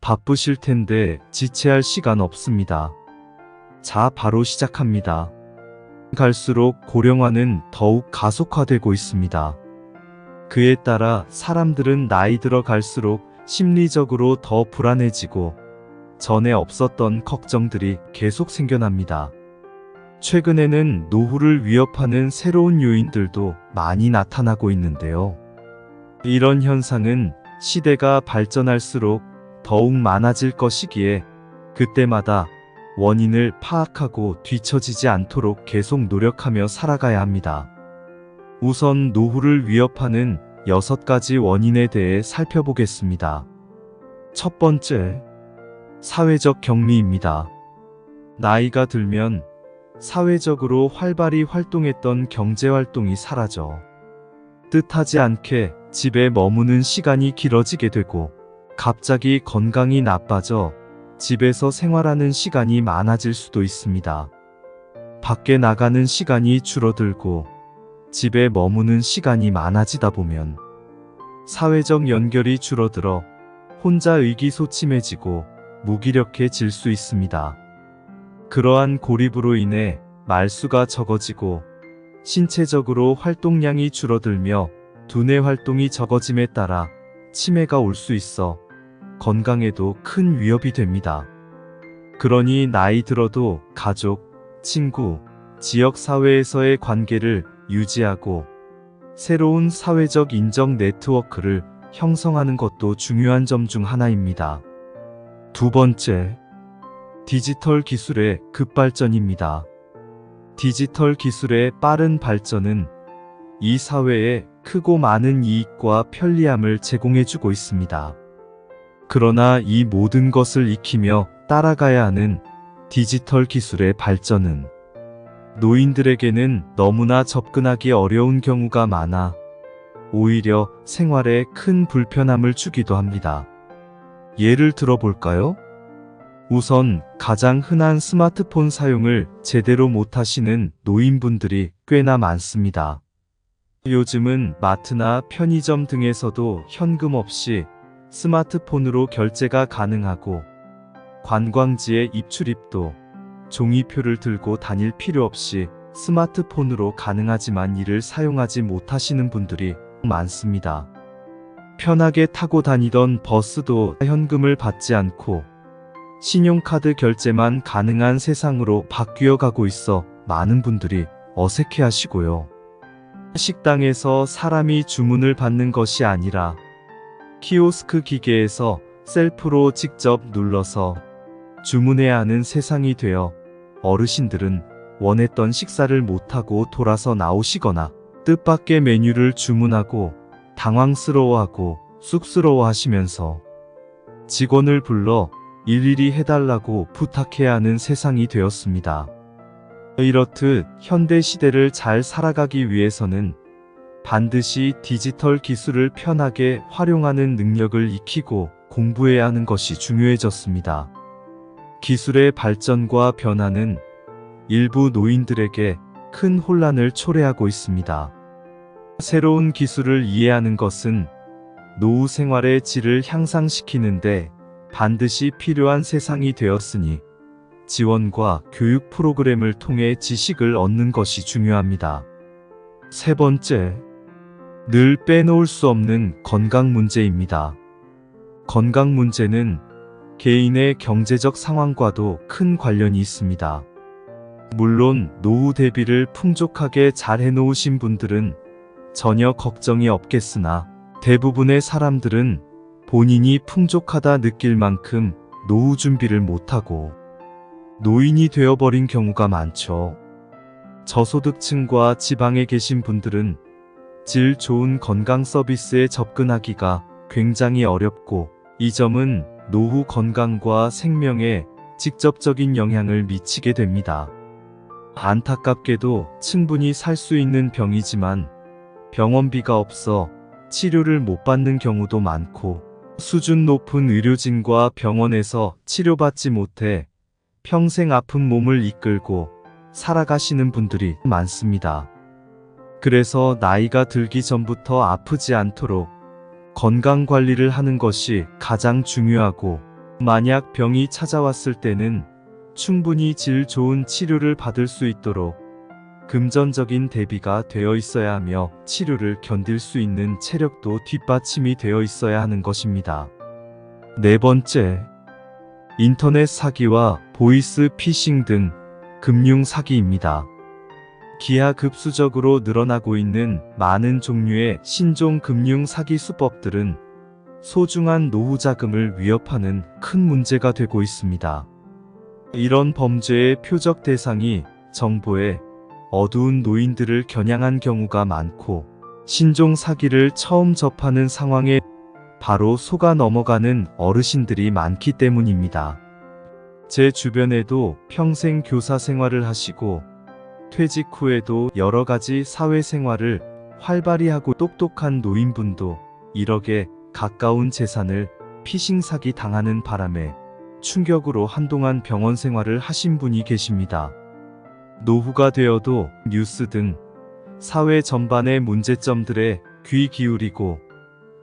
바쁘실 텐데 지체할 시간 없습니다. 자, 바로 시작합니다. 갈수록 고령화는 더욱 가속화되고 있습니다. 그에 따라 사람들은 나이 들어 갈수록 심리적으로 더 불안해지고 전에 없었던 걱정들이 계속 생겨납니다. 최근에는 노후를 위협하는 새로운 요인들도 많이 나타나고 있는데요. 이런 현상은 시대가 발전할수록 더욱 많아질 것이기에 그때마다 원인을 파악하고 뒤처지지 않도록 계속 노력하며 살아가야 합니다. 우선 노후를 위협하는 6가지 원인에 대해 살펴보겠습니다. 첫 번째, 사회적 격리입니다. 나이가 들면 사회적으로 활발히 활동했던 경제활동이 사라져 뜻하지 않게 집에 머무는 시간이 길어지게 되고 갑자기 건강이 나빠져 집에서 생활하는 시간이 많아질 수도 있습니다. 밖에 나가는 시간이 줄어들고 집에 머무는 시간이 많아지다 보면 사회적 연결이 줄어들어 혼자 의기소침해지고 무기력해질 수 있습니다. 그러한 고립으로 인해 말수가 적어지고 신체적으로 활동량이 줄어들며 두뇌 활동이 적어짐에 따라 치매가 올 수 있어 건강에도 큰 위협이 됩니다. 그러니 나이 들어도 가족, 친구, 지역사회에서의 관계를 유지하고 새로운 사회적 인정 네트워크를 형성하는 것도 중요한 점 중 하나입니다. 두 번째, 디지털 기술의 급발전입니다. 디지털 기술의 빠른 발전은 이 사회에 크고 많은 이익과 편리함을 제공해주고 있습니다. 그러나 이 모든 것을 익히며 따라가야 하는 디지털 기술의 발전은 노인들에게는 너무나 접근하기 어려운 경우가 많아 오히려 생활에 큰 불편함을 주기도 합니다. 예를 들어볼까요? 우선 가장 흔한 스마트폰 사용을 제대로 못하시는 노인분들이 꽤나 많습니다. 요즘은 마트나 편의점 등에서도 현금 없이 스마트폰으로 결제가 가능하고 관광지의 입출입도 종이표를 들고 다닐 필요 없이 스마트폰으로 가능하지만 이를 사용하지 못하시는 분들이 많습니다. 편하게 타고 다니던 버스도 현금을 받지 않고 신용카드 결제만 가능한 세상으로 바뀌어 가고 있어 많은 분들이 어색해 하시고요. 식당에서 사람이 주문을 받는 것이 아니라 키오스크 기계에서 셀프로 직접 눌러서 주문해야 하는 세상이 되어 어르신들은 원했던 식사를 못하고 돌아서 나오시거나 뜻밖의 메뉴를 주문하고 당황스러워하고 쑥스러워하시면서 직원을 불러 일일이 해달라고 부탁해야 하는 세상이 되었습니다. 이렇듯 현대 시대를 잘 살아가기 위해서는 반드시 디지털 기술을 편하게 활용하는 능력을 익히고 공부해야 하는 것이 중요해졌습니다. 기술의 발전과 변화는 일부 노인들에게 큰 혼란을 초래하고 있습니다. 새로운 기술을 이해하는 것은 노후 생활의 질을 향상시키는데 반드시 필요한 세상이 되었으니 지원과 교육 프로그램을 통해 지식을 얻는 것이 중요합니다. 세 번째, 늘 빼놓을 수 없는 건강 문제입니다. 건강 문제는 개인의 경제적 상황과도 큰 관련이 있습니다. 물론 노후 대비를 풍족하게 잘 해놓으신 분들은 전혀 걱정이 없겠으나 대부분의 사람들은 본인이 풍족하다 느낄 만큼 노후 준비를 못하고 노인이 되어버린 경우가 많죠. 저소득층과 지방에 계신 분들은 질 좋은 건강 서비스에 접근하기가 굉장히 어렵고 이 점은 노후 건강과 생명에 직접적인 영향을 미치게 됩니다. 안타깝게도 충분히 살 수 있는 병이지만 병원비가 없어 치료를 못 받는 경우도 많고 수준 높은 의료진과 병원에서 치료받지 못해 평생 아픈 몸을 이끌고 살아가시는 분들이 많습니다. 그래서 나이가 들기 전부터 아프지 않도록 건강 관리를 하는 것이 가장 중요하고 만약 병이 찾아왔을 때는 충분히 질 좋은 치료를 받을 수 있도록 금전적인 대비가 되어 있어야 하며 치료를 견딜 수 있는 체력도 뒷받침이 되어 있어야 하는 것입니다. 네 번째, 인터넷 사기와 보이스 피싱 등 금융 사기입니다. 기하급수적으로 늘어나고 있는 많은 종류의 신종 금융 사기 수법들은 소중한 노후 자금을 위협하는 큰 문제가 되고 있습니다. 이런 범죄의 표적 대상이 정보에 어두운 노인들을 겨냥한 경우가 많고, 신종 사기를 처음 접하는 상황에 바로 속아 넘어가는 어르신들이 많기 때문입니다. 제 주변에도 평생 교사 생활을 하시고 퇴직 후에도 여러 가지 사회생활을 활발히 하고 똑똑한 노인분도 1억에 가까운 재산을 피싱 사기 당하는 바람에 충격으로 한동안 병원 생활을 하신 분이 계십니다. 노후가 되어도 뉴스 등 사회 전반의 문제점들에 귀 기울이고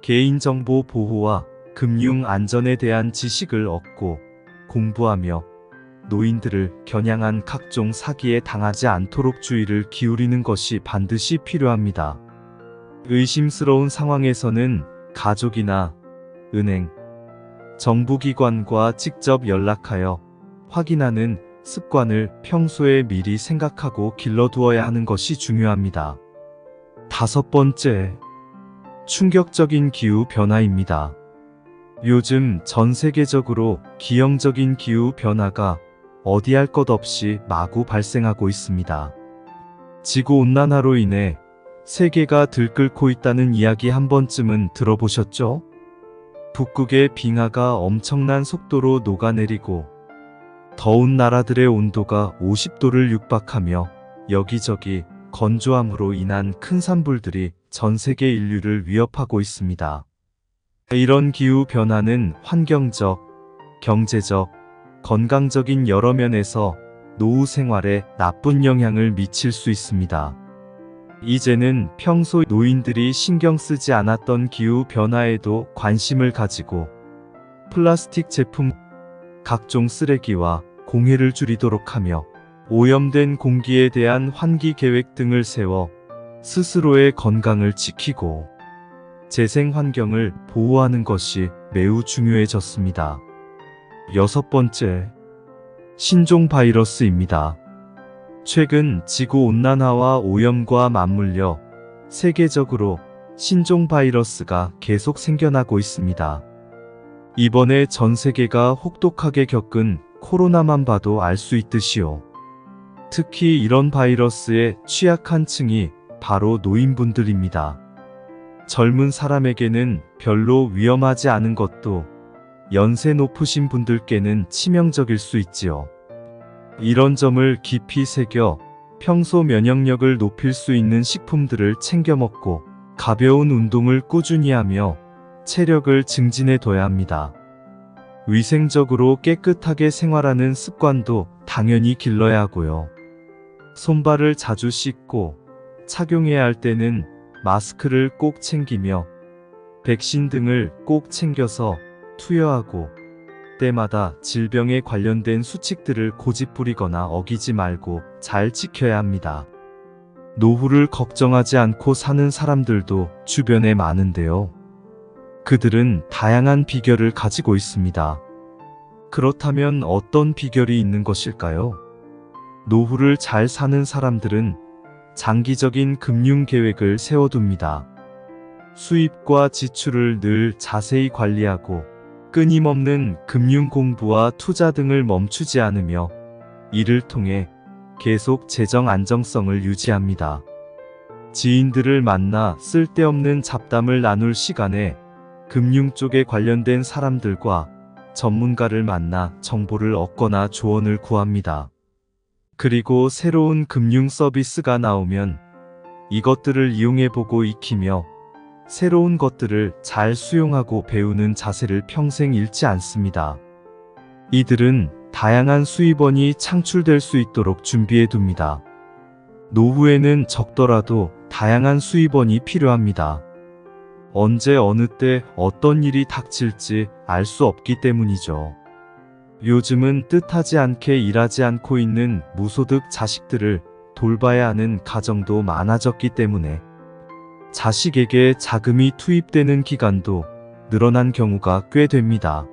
개인정보 보호와 금융 안전에 대한 지식을 얻고 공부하며 노인들을 겨냥한 각종 사기에 당하지 않도록 주의를 기울이는 것이 반드시 필요합니다. 의심스러운 상황에서는 가족이나 은행, 정부기관과 직접 연락하여 확인하는 습관을 평소에 미리 생각하고 길러두어야 하는 것이 중요합니다. 다섯 번째, 충격적인 기후 변화입니다. 요즘 전 세계적으로 기형적인 기후 변화가 어디할 것 없이 마구 발생하고 있습니다. 지구온난화로 인해 세계가 들끓고 있다는 이야기 한 번쯤은 들어보셨죠? 북극의 빙하가 엄청난 속도로 녹아내리고 더운 나라들의 온도가 50도를 육박하며 여기저기 건조함으로 인한 큰 산불들이 전 세계 인류를 위협하고 있습니다. 이런 기후 변화는 환경적, 경제적, 건강적인 여러 면에서 노후 생활에 나쁜 영향을 미칠 수 있습니다. 이제는 평소 노인들이 신경 쓰지 않았던 기후 변화에도 관심을 가지고 플라스틱 제품, 각종 쓰레기와 공해를 줄이도록 하며 오염된 공기에 대한 환기 계획 등을 세워 스스로의 건강을 지키고 재생 환경을 보호하는 것이 매우 중요해졌습니다. 여섯 번째, 신종 바이러스입니다. 최근 지구온난화와 오염과 맞물려 세계적으로 신종 바이러스가 계속 생겨나고 있습니다. 이번에 전 세계가 혹독하게 겪은 코로나만 봐도 알 수 있듯이요. 특히 이런 바이러스에 취약한 층이 바로 노인분들입니다. 젊은 사람에게는 별로 위험하지 않은 것도 연세 높으신 분들께는 치명적일 수 있지요. 이런 점을 깊이 새겨 평소 면역력을 높일 수 있는 식품들을 챙겨 먹고 가벼운 운동을 꾸준히 하며 체력을 증진해 둬야 합니다. 위생적으로 깨끗하게 생활하는 습관도 당연히 길러야 하고요. 손발을 자주 씻고 착용해야 할 때는 마스크를 꼭 챙기며 백신 등을 꼭 챙겨서 투여하고 때마다 질병에 관련된 수칙들을 고집부리거나 어기지 말고 잘 지켜야 합니다. 노후를 걱정하지 않고 사는 사람들도 주변에 많은데요. 그들은 다양한 비결을 가지고 있습니다. 그렇다면 어떤 비결이 있는 것일까요? 노후를 잘 사는 사람들은 장기적인 금융 계획을 세워둡니다. 수입과 지출을 늘 자세히 관리하고 끊임없는 금융 공부와 투자 등을 멈추지 않으며 이를 통해 계속 재정 안정성을 유지합니다. 지인들을 만나 쓸데없는 잡담을 나눌 시간에 금융 쪽에 관련된 사람들과 전문가를 만나 정보를 얻거나 조언을 구합니다. 그리고 새로운 금융 서비스가 나오면 이것들을 이용해보고 익히며 새로운 것들을 잘 수용하고 배우는 자세를 평생 잃지 않습니다. 이들은 다양한 수입원이 창출될 수 있도록 준비해둡니다. 노후에는 적더라도 다양한 수입원이 필요합니다. 언제 어느 때 어떤 일이 닥칠지 알 수 없기 때문이죠. 요즘은 뜻하지 않게 일하지 않고 있는 무소득 자식들을 돌봐야 하는 가정도 많아졌기 때문에 자식에게 자금이 투입되는 기간도 늘어난 경우가 꽤 됩니다.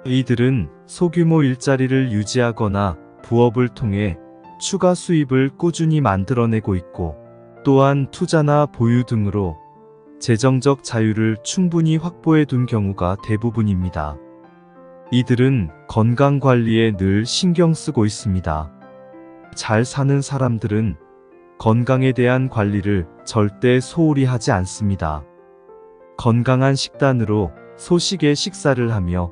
이들은 소규모 일자리를 유지하거나 부업을 통해 추가 수입을 꾸준히 만들어내고 있고, 또한 투자나 보유 등으로 재정적 자유를 충분히 확보해 둔 경우가 대부분입니다. 이들은 건강 관리에 늘 신경 쓰고 있습니다. 잘 사는 사람들은 건강에 대한 관리를 절대 소홀히 하지 않습니다. 건강한 식단으로 소식의 식사를 하며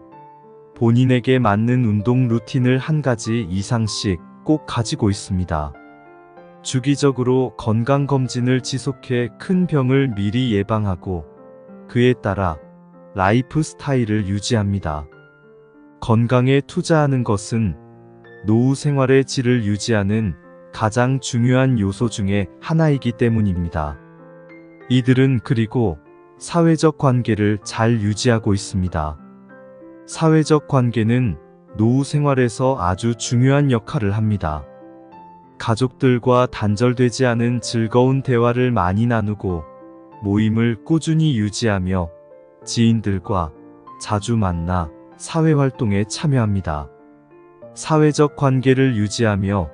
본인에게 맞는 운동 루틴을 한 가지 이상씩 꼭 가지고 있습니다. 주기적으로 건강검진을 지속해 큰 병을 미리 예방하고 그에 따라 라이프 스타일을 유지합니다. 건강에 투자하는 것은 노후 생활의 질을 유지하는 가장 중요한 요소 중에 하나이기 때문입니다. 이들은 그리고 사회적 관계를 잘 유지하고 있습니다. 사회적 관계는 노후 생활에서 아주 중요한 역할을 합니다. 가족들과 단절되지 않은 즐거운 대화를 많이 나누고 모임을 꾸준히 유지하며 지인들과 자주 만나 사회활동에 참여합니다. 사회적 관계를 유지하며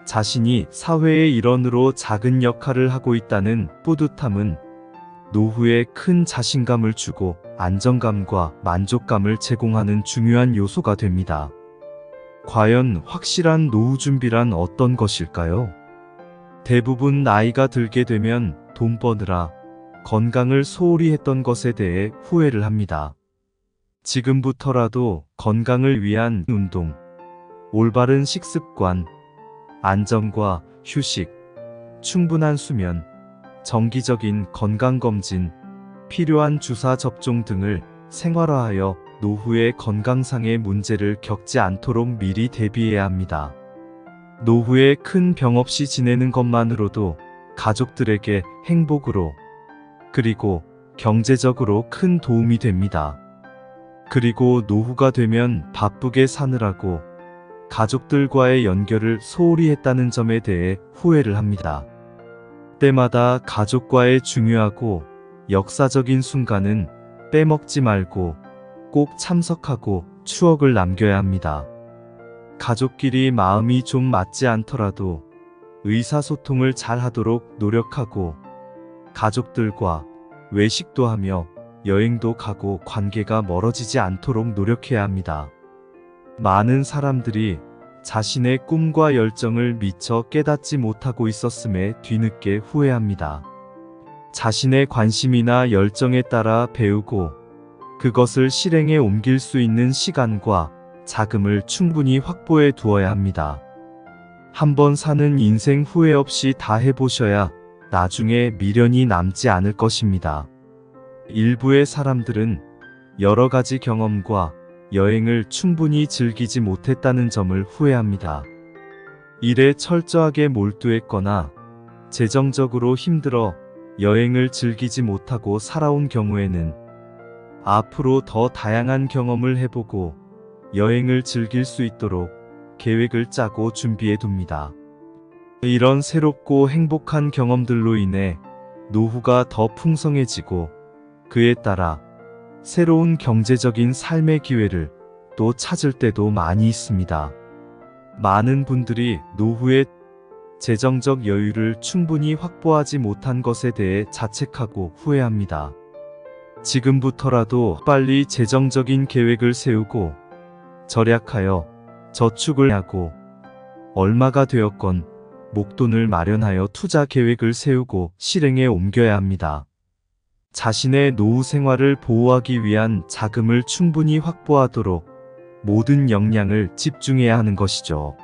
자신이 사회의 일원으로 작은 역할을 하고 있다는 뿌듯함은 노후에 큰 자신감을 주고 안정감과 만족감을 제공하는 중요한 요소가 됩니다. 과연 확실한 노후 준비란 어떤 것일까요? 대부분 나이가 들게 되면 돈 버느라 건강을 소홀히 했던 것에 대해 후회를 합니다. 지금부터라도 건강을 위한 운동, 올바른 식습관, 안정과 휴식, 충분한 수면, 정기적인 건강검진, 필요한 주사 접종 등을 생활화하여 노후의 건강상의 문제를 겪지 않도록 미리 대비해야 합니다. 노후에 큰 병 없이 지내는 것만으로도 가족들에게 행복으로, 그리고 경제적으로 큰 도움이 됩니다. 그리고 노후가 되면 바쁘게 사느라고 가족들과의 연결을 소홀히 했다는 점에 대해 후회를 합니다. 때마다 가족과의 중요하고 역사적인 순간은 빼먹지 말고 꼭 참석하고 추억을 남겨야 합니다. 가족끼리 마음이 좀 맞지 않더라도 의사소통을 잘 하도록 노력하고 가족들과 외식도 하며 여행도 가고 관계가 멀어지지 않도록 노력해야 합니다. 많은 사람들이 자신의 꿈과 열정을 미처 깨닫지 못하고 있었음에 뒤늦게 후회합니다. 자신의 관심이나 열정에 따라 배우고 그것을 실행에 옮길 수 있는 시간과 자금을 충분히 확보해 두어야 합니다. 한번 사는 인생 후회 없이 다 해보셔야 나중에 미련이 남지 않을 것입니다. 일부의 사람들은 여러 가지 경험과 여행을 충분히 즐기지 못했다는 점을 후회합니다. 일에 철저하게 몰두했거나 재정적으로 힘들어 여행을 즐기지 못하고 살아온 경우에는 앞으로 더 다양한 경험을 해보고 여행을 즐길 수 있도록 계획을 짜고 준비해 둡니다. 이런 새롭고 행복한 경험들로 인해 노후가 더 풍성해지고 그에 따라 새로운 경제적인 삶의 기회를 또 찾을 때도 많이 있습니다. 많은 분들이 노후에 재정적 여유를 충분히 확보하지 못한 것에 대해 자책하고 후회합니다. 지금부터라도 빨리 재정적인 계획을 세우고 절약하여 저축을 하고 얼마가 되었건 목돈을 마련하여 투자 계획을 세우고 실행에 옮겨야 합니다. 자신의 노후 생활을 보호하기 위한 자금을 충분히 확보하도록 모든 역량을 집중해야 하는 것이죠.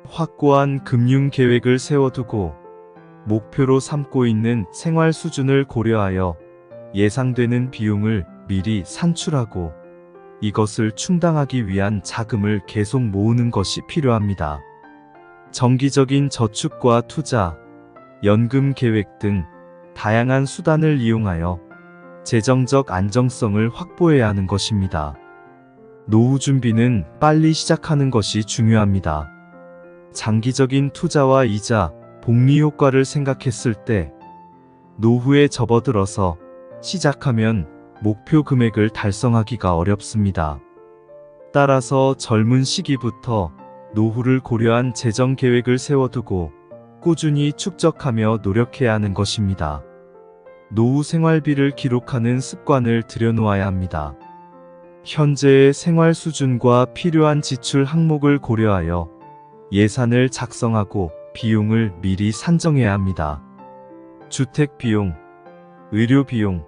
확고한 금융 계획을 세워두고 목표로 삼고 있는 생활 수준을 고려하여 예상되는 비용을 미리 산출하고 이것을 충당하기 위한 자금을 계속 모으는 것이 필요합니다. 정기적인 저축과 투자, 연금 계획 등 다양한 수단을 이용하여 재정적 안정성을 확보해야 하는 것입니다. 노후 준비는 빨리 시작하는 것이 중요합니다. 장기적인 투자와 이자, 복리 효과를 생각했을 때 노후에 접어들어서 시작하면 목표 금액을 달성하기가 어렵습니다. 따라서 젊은 시기부터 노후를 고려한 재정 계획을 세워두고 꾸준히 축적하며 노력해야 하는 것입니다. 노후 생활비를 기록하는 습관을 들여놓아야 합니다. 현재의 생활 수준과 필요한 지출 항목을 고려하여 예산을 작성하고 비용을 미리 산정해야 합니다. 주택 비용, 의료 비용,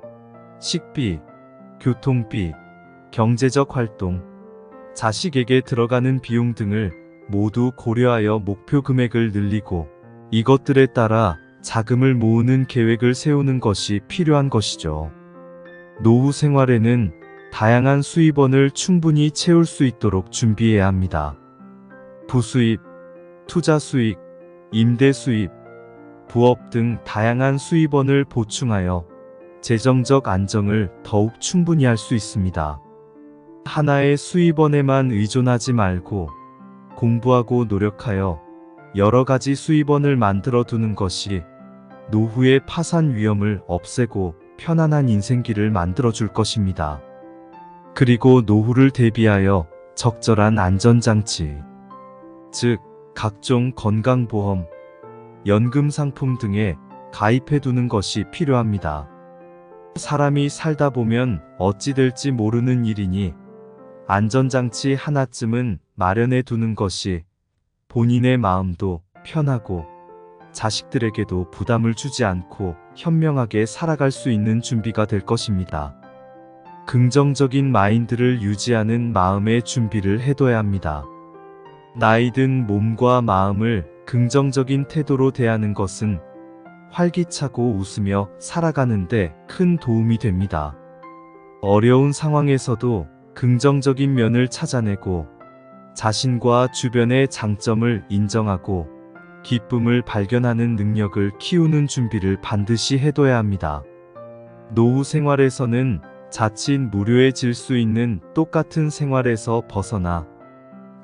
식비, 교통비, 경제적 활동, 자식에게 들어가는 비용 등을 모두 고려하여 목표 금액을 늘리고 이것들에 따라 자금을 모으는 계획을 세우는 것이 필요한 것이죠. 노후 생활에는 다양한 수입원을 충분히 채울 수 있도록 준비해야 합니다. 부수입, 투자 수익, 임대 수입, 부업 등 다양한 수입원을 보충하여 재정적 안정을 더욱 충분히 할 수 있습니다. 하나의 수입원에만 의존하지 말고 공부하고 노력하여 여러 가지 수입원을 만들어 두는 것이 노후의 파산 위험을 없애고 편안한 인생길을 만들어 줄 것입니다. 그리고 노후를 대비하여 적절한 안전장치, 즉 각종 건강보험, 연금상품 등에 가입해 두는 것이 필요합니다. 사람이 살다 보면 어찌 될지 모르는 일이니 안전장치 하나쯤은 마련해 두는 것이 본인의 마음도 편하고 자식들에게도 부담을 주지 않고 현명하게 살아갈 수 있는 준비가 될 것입니다. 긍정적인 마인드를 유지하는 마음의 준비를 해둬야 합니다. 나이든 몸과 마음을 긍정적인 태도로 대하는 것은 활기차고 웃으며 살아가는데 큰 도움이 됩니다. 어려운 상황에서도 긍정적인 면을 찾아내고 자신과 주변의 장점을 인정하고 기쁨을 발견하는 능력을 키우는 준비를 반드시 해둬야 합니다. 노후 생활에서는 자칫 무료해질 수 있는 똑같은 생활에서 벗어나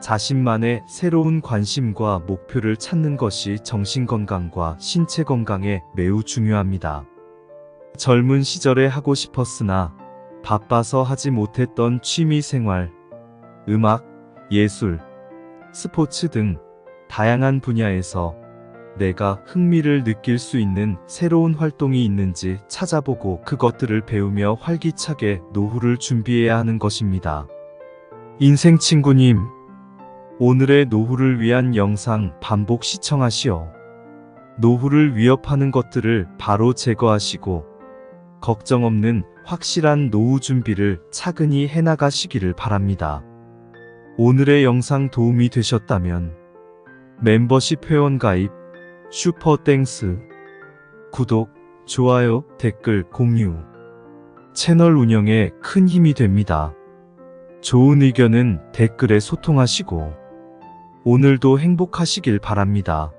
자신만의 새로운 관심과 목표를 찾는 것이 정신건강과 신체건강에 매우 중요합니다. 젊은 시절에 하고 싶었으나 바빠서 하지 못했던 취미생활, 음악, 예술, 스포츠 등 다양한 분야에서 내가 흥미를 느낄 수 있는 새로운 활동이 있는지 찾아보고 그것들을 배우며 활기차게 노후를 준비해야 하는 것입니다. 인생 친구님, 오늘의 노후를 위한 영상 반복 시청하시오. 노후를 위협하는 것들을 바로 제거하시고 걱정 없는 확실한 노후 준비를 차근히 해나가시기를 바랍니다. 오늘의 영상 도움이 되셨다면 멤버십 회원 가입, 슈퍼땡스, 구독, 좋아요, 댓글, 공유, 채널 운영에 큰 힘이 됩니다. 좋은 의견은 댓글에 소통하시고 오늘도 행복하시길 바랍니다.